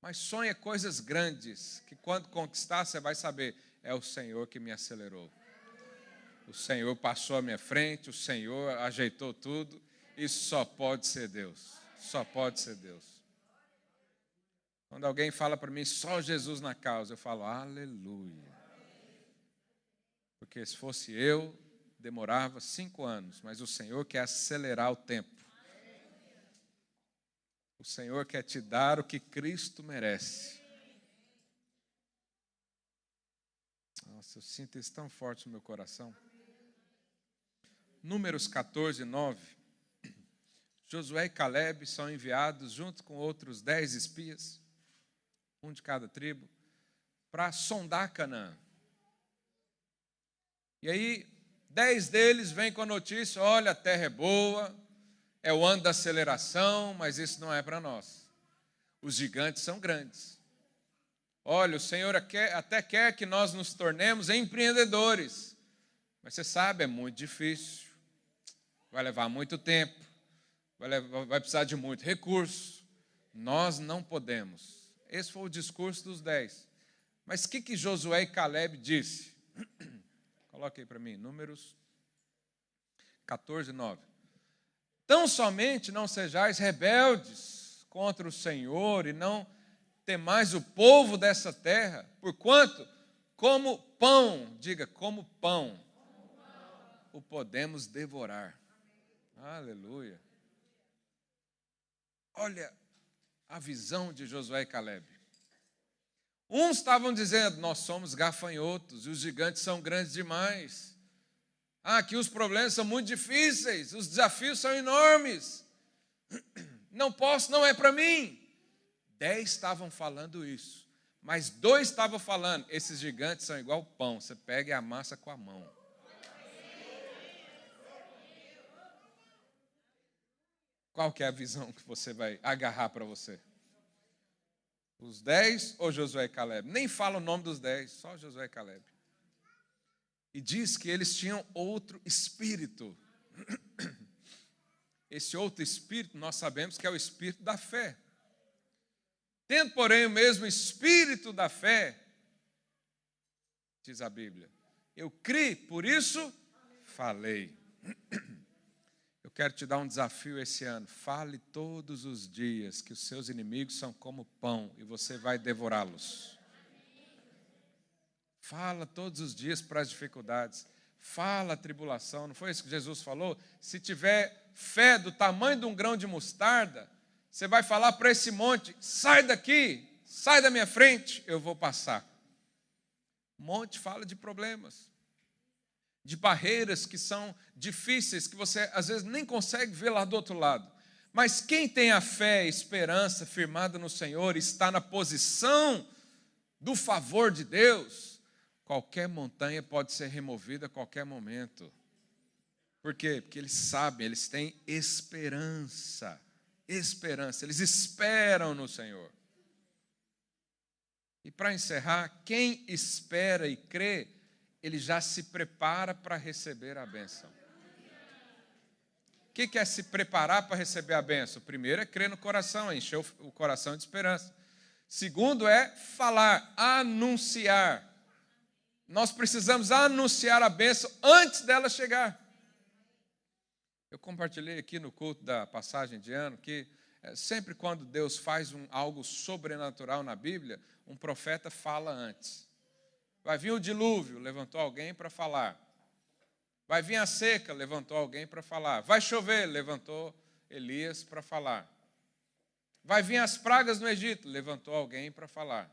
Mas sonha coisas grandes, que quando conquistar você vai saber, é o Senhor que me acelerou. O Senhor passou à minha frente, o Senhor ajeitou tudo. Isso só pode ser Deus. Só pode ser Deus. Quando alguém fala para mim, só Jesus na causa, eu falo, aleluia. Porque se fosse eu, demorava 5 anos, mas o Senhor quer acelerar o tempo. O Senhor quer te dar o que Cristo merece. Nossa, eu sinto isso tão forte no meu coração. Números 14, 9. Josué e Caleb são enviados junto com outros 10 espias, um de cada tribo, para sondar Canaã. E aí, 10 deles vêm com a notícia, olha, a terra é boa, é o ano da aceleração, mas isso não é para nós. Os gigantes são grandes. Olha, o Senhor até quer que nós nos tornemos empreendedores. Mas você sabe, é muito difícil. Vai levar muito tempo. vai precisar de muito recurso. Nós não podemos. Esse foi o discurso dos 10. Mas o que Josué e Caleb disse? Coloque aí para mim, Números 14, 9. Tão somente não sejais rebeldes contra o Senhor e não temais o povo dessa terra, porquanto, como pão, diga, como pão, o podemos devorar. Aleluia. Olha a visão de Josué e Caleb. Uns estavam dizendo, nós somos gafanhotos e os gigantes são grandes demais. Aqui os problemas são muito difíceis, os desafios são enormes. Não posso, não é para mim. 10 estavam falando isso, mas 2 estavam falando, esses gigantes são igual pão, você pega e amassa com a mão. Qual que é a visão que você vai agarrar para você? Os 10 ou Josué e Caleb? Nem fala o nome dos 10, só Josué e Caleb. E diz que eles tinham outro espírito. Esse outro espírito, nós sabemos que é o espírito da fé. Tendo, porém, o mesmo espírito da fé, diz a Bíblia, eu criei, por isso falei. Eu quero te dar um desafio esse ano. Fale todos os dias que os seus inimigos são como pão e você vai devorá-los. Fala todos os dias para as dificuldades. Fala a tribulação. Não foi isso que Jesus falou? Se tiver fé do tamanho de um grão de mostarda, você vai falar para esse monte, sai daqui, sai da minha frente, eu vou passar. Monte fala de problemas, de barreiras que são difíceis, que você às vezes nem consegue ver lá do outro lado. Mas quem tem a fé, a esperança firmada no Senhor, está na posição do favor de Deus, qualquer montanha pode ser removida a qualquer momento. Por quê? Porque eles sabem, eles têm esperança. Esperança, eles esperam no Senhor. E para encerrar, quem espera e crê, ele já se prepara para receber a bênção. O que é se preparar para receber a bênção? Primeiro é crer no coração, é encher o coração de esperança. Segundo é falar, anunciar. Nós precisamos anunciar a bênção antes dela chegar. Eu compartilhei aqui no culto da passagem de ano que sempre quando Deus faz algo sobrenatural na Bíblia, um profeta fala antes. Vai vir o dilúvio, levantou alguém para falar. Vai vir a seca, levantou alguém para falar. Vai chover, levantou Elias para falar. Vai vir as pragas no Egito, levantou alguém para falar.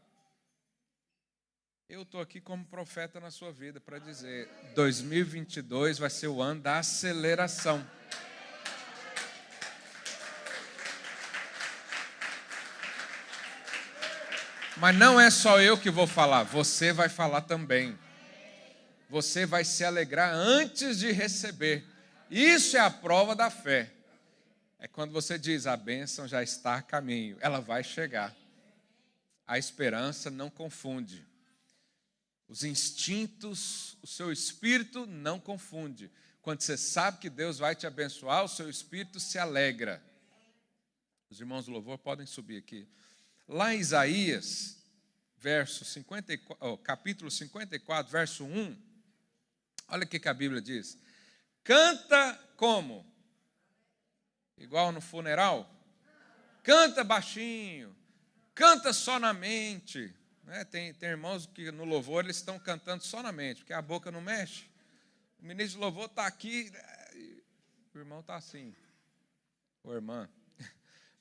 Eu estou aqui como profeta na sua vida para dizer, 2022 vai ser o ano da aceleração. Mas não é só eu que vou falar, você vai falar também. Você vai se alegrar antes de receber. Isso é a prova da fé. É quando você diz, a bênção já está a caminho, ela vai chegar. A esperança não confunde. Os instintos, o seu espírito não confunde. Quando você sabe que Deus vai te abençoar, o seu espírito se alegra. Os irmãos do louvor podem subir aqui. Lá em Isaías, capítulo 54, verso 1, olha o que a Bíblia diz. Canta como? Igual no funeral? Canta baixinho, canta só na mente. Tem irmãos que no louvor eles estão cantando só na mente, porque a boca não mexe. O ministro do louvor está aqui, o irmão está assim, ou irmã.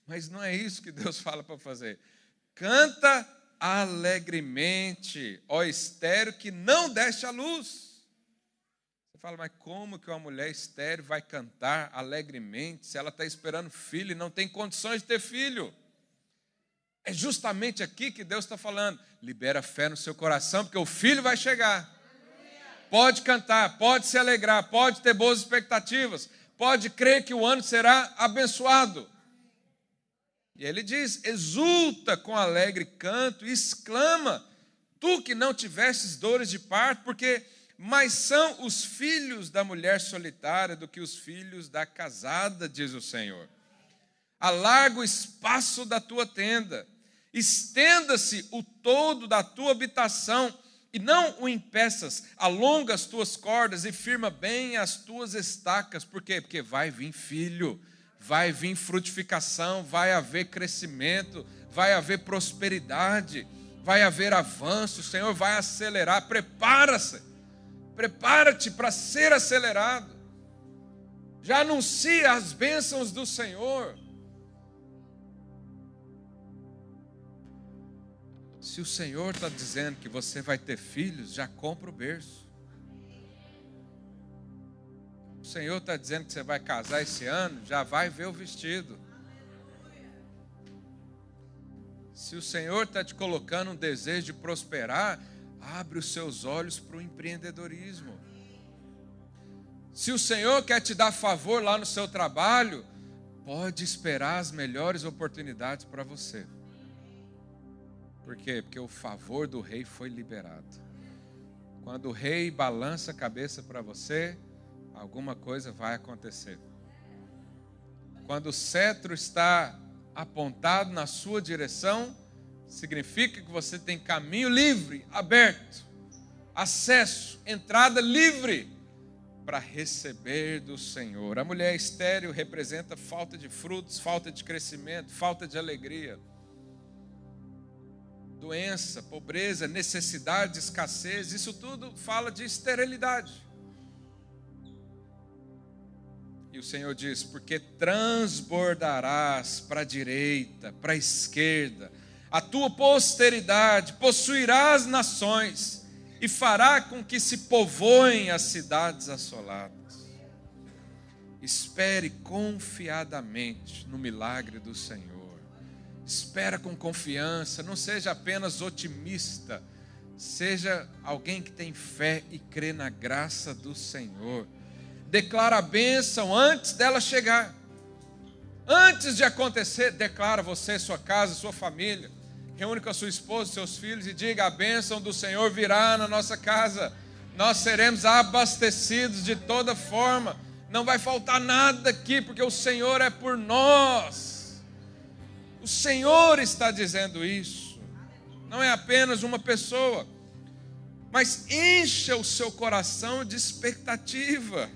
Mas não é isso que Deus fala para fazer. Canta alegremente, ó estéril que não deste a luz. Você fala, mas como que uma mulher estéril vai cantar alegremente se ela está esperando filho e não tem condições de ter filho? É justamente aqui que Deus está falando. Libera fé no seu coração, porque o filho vai chegar. Pode cantar, pode se alegrar, pode ter boas expectativas, pode crer que o ano será abençoado. E ele diz, exulta com alegre canto, e exclama, tu que não tivestes dores de parto, porque mais são os filhos da mulher solitária do que os filhos da casada, diz o Senhor. alarga o espaço da tua tenda, estenda-se o todo da tua habitação, e não o impeças, alonga as tuas cordas e firma bem as tuas estacas. Por quê? Porque vai vir filho, vai vir frutificação, vai haver crescimento, vai haver prosperidade, vai haver avanço, o Senhor vai acelerar. Prepara-te para ser acelerado. Já anuncia as bênçãos do Senhor. Se o Senhor está dizendo que você vai ter filhos, já compra o berço. O Senhor está dizendo que você vai casar esse ano, já vai ver o vestido. Se o Senhor está te colocando um desejo de prosperar, abre os seus olhos para o empreendedorismo. Se o Senhor quer te dar favor lá no seu trabalho, pode esperar as melhores oportunidades para você. Por quê? Porque o favor do rei foi liberado. Quando o rei balança a cabeça para você, alguma coisa vai acontecer. Quando o cetro está apontado na sua direção, significa que você tem caminho livre, aberto, acesso, entrada livre para receber do Senhor. A mulher estéril representa falta de frutos, falta de crescimento, falta de alegria. Doença, pobreza, necessidade, escassez, isso tudo fala de esterilidade. E o Senhor diz: porque transbordarás para a direita, para a esquerda, a tua posteridade possuirá as nações e fará com que se povoem as cidades assoladas. Espere confiadamente no milagre do Senhor. Espera com confiança, não seja apenas otimista, seja alguém que tem fé e crê na graça do Senhor. Declara a bênção antes dela chegar. Antes de acontecer, declara você, sua casa, sua família. Reúne com a sua esposa, seus filhos e diga: a bênção do Senhor virá na nossa casa. Nós seremos abastecidos de toda forma. Não vai faltar nada aqui, porque o Senhor é por nós. O Senhor está dizendo isso. Não é apenas uma pessoa. Mas encha o seu coração de expectativa.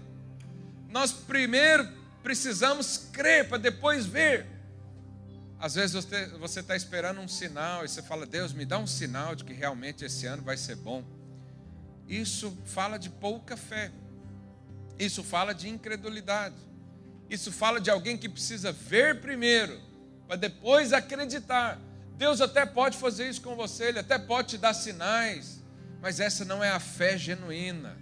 Nós primeiro precisamos crer para depois ver. Às vezes você está esperando um sinal e você fala: Deus, me dá um sinal de que realmente esse ano vai ser bom. Isso fala de pouca fé. Isso fala de incredulidade. Isso fala de alguém que precisa ver primeiro, para depois acreditar. Deus até pode fazer isso com você, Ele até pode te dar sinais, mas essa não é a fé genuína.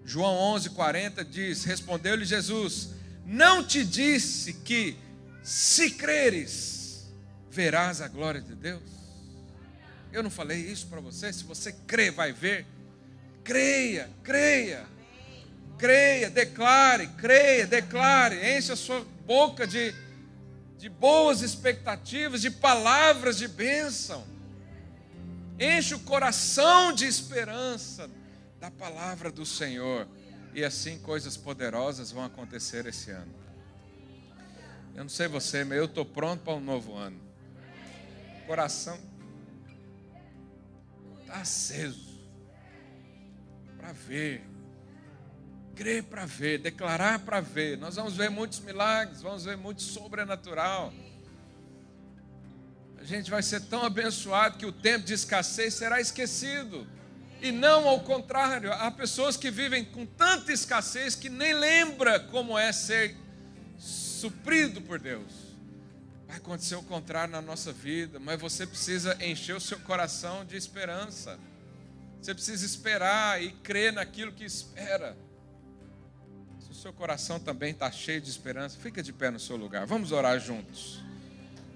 João 11:40 diz: respondeu-lhe Jesus: não te disse que, se creres, verás a glória de Deus? Eu não falei isso para você? Se você crê, vai ver. Creia, declare, enche a sua boca de boas expectativas, de palavras de bênção. Enche o coração de esperança da palavra do Senhor. E assim coisas poderosas vão acontecer esse ano. Eu não sei você, mas eu estou pronto para um novo ano. O coração está aceso para ver. Crer para ver, declarar para ver. Nós vamos ver muitos milagres, vamos ver muito sobrenatural. A gente vai ser tão abençoado que o tempo de escassez será esquecido. E não ao contrário, há pessoas que vivem com tanta escassez que nem lembra como é ser suprido por Deus. Vai acontecer o contrário na nossa vida, mas você precisa encher o seu coração de esperança. Você precisa esperar e crer naquilo que espera. Se o seu coração também está cheio de esperança, fica de pé no seu lugar. Vamos orar juntos.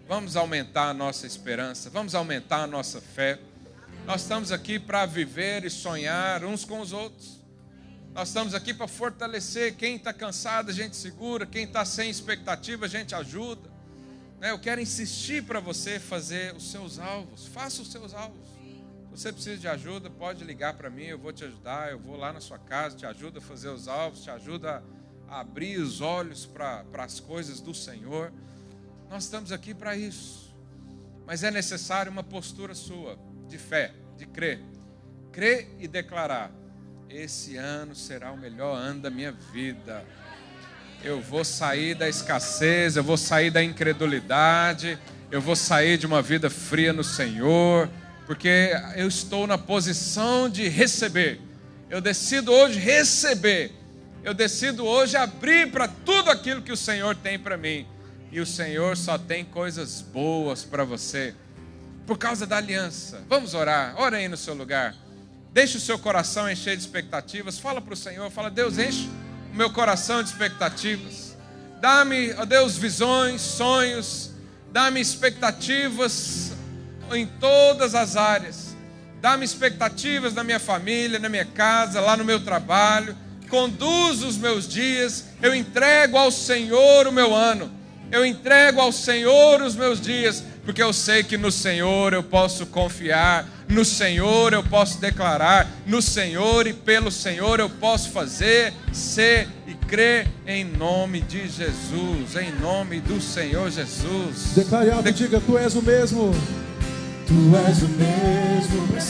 Vamos aumentar a nossa esperança, vamos aumentar a nossa fé. Nós estamos aqui para viver e sonhar uns com os outros. Nós estamos aqui para fortalecer. Quem está cansado, a gente segura. Quem está sem expectativa, a gente ajuda. Eu quero insistir para você fazer os seus alvos. Faça os seus alvos. Se você precisa de ajuda, pode ligar para mim, eu vou te ajudar. Eu vou lá na sua casa, te ajudo a fazer os alvos, te ajudo a abrir os olhos para as coisas do Senhor. Nós estamos aqui para isso. Mas é necessário uma postura sua, de fé, de crer. Crer e declarar: esse ano será o melhor ano da minha vida. Eu vou sair da escassez, eu vou sair da incredulidade, eu vou sair de uma vida fria no Senhor, porque eu estou na posição de receber. Eu decido hoje receber. Eu decido hoje abrir para tudo aquilo que o Senhor tem para mim. E o Senhor só tem coisas boas para você, por causa da aliança. Vamos orar, ora aí no seu lugar. Deixe o seu coração encher de expectativas. Fala para o Senhor, fala: Deus, enche o meu coração de expectativas. Dá-me, ó Deus, visões, sonhos. Dá-me expectativas em todas as áreas. Dá-me expectativas na minha família, na minha casa, lá no meu trabalho. Conduz os meus dias. Eu entrego ao Senhor o meu ano. Eu entrego ao Senhor os meus dias, porque eu sei que no Senhor eu posso confiar, no Senhor eu posso declarar, no Senhor e pelo Senhor eu posso fazer, ser e crer em nome de Jesus, em nome do Senhor Jesus. Declare alto e diga: Tu és o mesmo. Tu és o mesmo.